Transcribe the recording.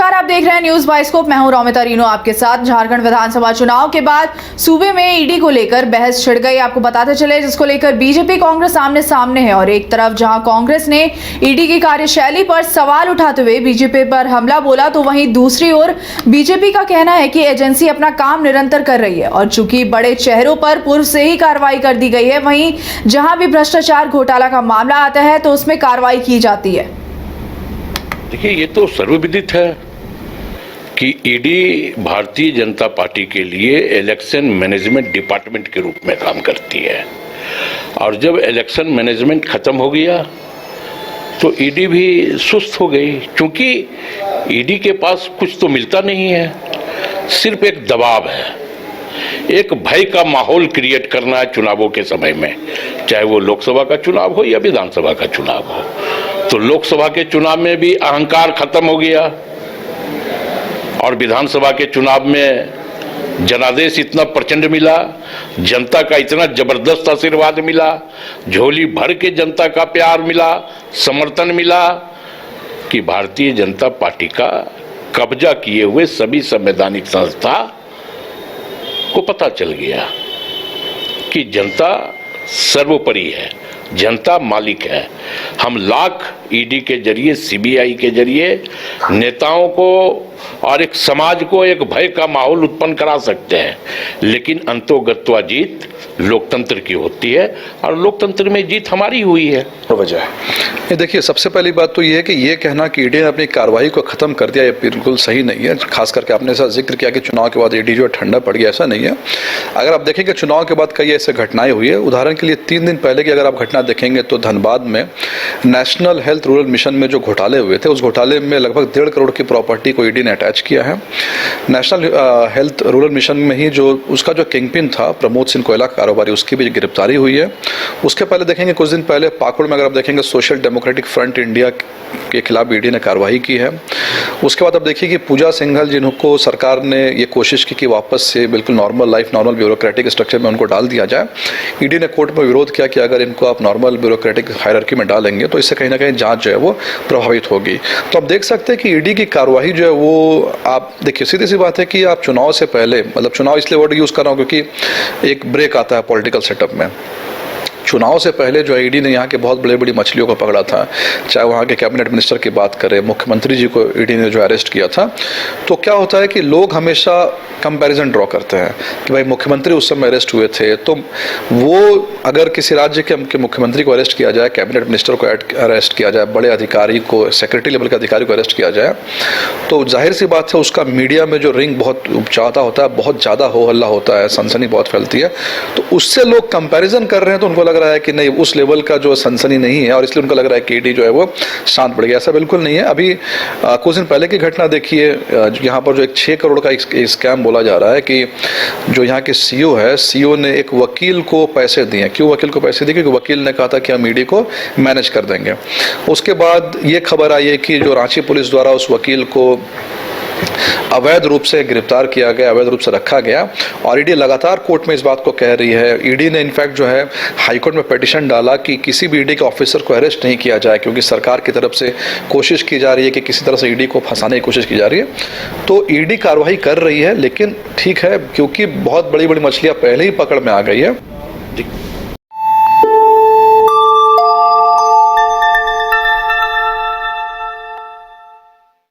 नमस्कार, आप देख रहे हैं न्यूज बाइस्कोप। मैं हूं रोमिता रीनो आपके साथ। झारखंड विधानसभा चुनाव के बाद सूबे में ईडी को लेकर बहस छिड़ गई। आपको बताते चले जिसको लेकर बीजेपी कांग्रेस आमने सामने है। और एक तरफ जहां कांग्रेस ने ईडी की कार्यशैली पर सवाल उठाते हुए बीजेपी पर हमला बोला, तो वहीं दूसरी ओर बीजेपी का कहना है कि एजेंसी अपना काम निरंतर कर रही है और चूंकि बड़े चेहरों पर पूर्व से ही कार्रवाई कर दी गई है, वहीं जहां भी भ्रष्टाचार घोटाला का मामला आता है तो उसमें कार्रवाई की जाती है। देखिए, ये तो सर्वविदित है कि ईडी भारतीय जनता पार्टी के लिए इलेक्शन मैनेजमेंट डिपार्टमेंट के रूप में काम करती है। और जब इलेक्शन मैनेजमेंट खत्म हो गया तो ईडी भी सुस्त हो गई, क्योंकि ईडी के पास कुछ तो मिलता नहीं है, सिर्फ एक दबाव है, एक भय का माहौल क्रिएट करना है चुनावों के समय में, चाहे वो लोकसभा का चुनाव हो या विधानसभा का चुनाव हो। तो लोकसभा के चुनाव में भी अहंकार खत्म हो गया और विधानसभा के चुनाव में जनादेश इतना प्रचंड मिला, जनता का इतना जबरदस्त आशीर्वाद मिला, झोली भर के जनता का प्यार मिला, समर्थन मिला कि भारतीय जनता पार्टी का कब्जा किए हुए सभी संवैधानिक संस्था को पता चल गया कि जनता सर्वोपरि है, जनता मालिक है। हम लाख ईडी के जरिए, सीबीआई के जरिए नेताओं को और एक समाज को एक भय का माहौल उत्पन्न करा सकते हैं, लेकिन अंतोगत्वा जीत लोकतंत्र की होती है और लोकतंत्र में जीत हमारी हुई है। वजह ये देखिए, सबसे पहली बात तो ये है कि ये कहना कि ईडी ने अपनी कार्रवाई को खत्म कर दिया, ये बिल्कुल सही नहीं है। खास करके आपने ऐसा जिक्र किया कि चुनाव के बाद ईडी जो है ठंडा पड़ गया, ऐसा नहीं है। अगर आप देखेंगे चुनाव के बाद कई ऐसे घटनाएं हुई है। उदाहरण के लिए 3 दिन पहले की अगर आप घटना देखेंगे तो धनबाद में नेशनल हेल्थ रूरल मिशन में जो घोटाले हुए थे, उस घोटाले में लगभग 1.5 करोड़ की प्रॉपर्टी को ईडी ने अटैच किया है। नेशनल हेल्थ रूरल मिशन में ही जो उसका जो किंगपिन था प्रमोद सिंह कोयला कारोबारी, उसकी भी गिरफ्तारी हुई है। उसके पहले देखेंगे कुछ दिन पहले पाकुड़ में अगर आप देखेंगे सोशल डेमोक्रेटिक फ्रंट इंडिया के खिलाफ ईडी ने कार्रवाई की है। उसके बाद आप देखिए कि पूजा सिंघल, जिनको सरकार ने ये कोशिश की कि वापस से बिल्कुल normal life, normal bureaucratic structure में उनको डाल दिया जाए, ईडी ने कोर्ट में विरोध किया कि अगर इनको आप नॉर्मल ब्यूरोक्रेटिक हायरार्की में डालेंगे तो इससे कहीं ना कहीं जांच जो है वो प्रभावित होगी। तो आप देख सकते हैं कि ईडी की कार्रवाई जो है वो, आप देखिए सीधी सी बात है कि आप चुनाव से पहले, मतलब चुनाव इसलिए वर्ड यूज कर रहा हूँ क्योंकि एक ब्रेक आता है पॉलिटिकल सेटअप में। चुनाव से पहले जो ईडी ने यहाँ के बहुत बड़ी बड़ी मछलियों को पकड़ा था, चाहे वहाँ के कैबिनेट मिनिस्टर की बात करें, मुख्यमंत्री जी को ईडी ने जो अरेस्ट किया था, तो क्या होता है कि लोग हमेशा कंपैरिजन ड्रॉ करते हैं कि भाई मुख्यमंत्री उस समय अरेस्ट हुए थे, तो वो अगर किसी राज्य के मुख्यमंत्री को अरेस्ट किया जाए, कैबिनेट मिनिस्टर को अरेस्ट किया जाए, बड़े अधिकारी को, सेक्रेटरी लेवल के अधिकारी को अरेस्ट किया जाए, तो जाहिर सी बात है उसका मीडिया में जो रिंग बहुत ज़्यादा होता है, बहुत ज़्यादा हो हल्ला होता है, सनसनी बहुत फैलती है। तो उससे लोग कंपैरिजन कर रहे हैं तो उनको लग रहा है कि नहीं, उस लेवल का जो सनसनी नहीं है और इसलिए उनको लग रहा है कि ईडी जो है वो शांत पड़ गया। ऐसा बिल्कुल नहीं है। अभी कुछ दिन पहले की घटना देखिए, यहाँ पर जो एक 6 करोड़ का स्कैम बोला जा रहा है कि जो यहाँ के सीईओ है, सीईओ ने एक वकील को पैसे दिए। क्यों वकील को पैसे दिए? क्योंकि वकील ने कहा था कि हम ईडी को मैनेज कर देंगे। उसके बाद ये खबर आई है कि जो रांची पुलिस द्वारा उस वकील को अवैध रूप से गिरफ्तार किया गया, अवैध रूप से रखा गया और ईडी लगातार कोर्ट में इस बात को कह रही है। ईडी ने इनफैक्ट जो है हाईकोर्ट में पिटीशन डाला कि किसी भी ईडी के ऑफिसर को अरेस्ट नहीं किया जाए, क्योंकि सरकार की तरफ से कोशिश की जा रही है कि किसी तरह से ईडी को फंसाने की कोशिश की जा रही है। तो ईडी कार्रवाई कर रही है, लेकिन ठीक है, क्योंकि बहुत बड़ी बड़ी मछलियां पहले ही पकड़ में आ गई है।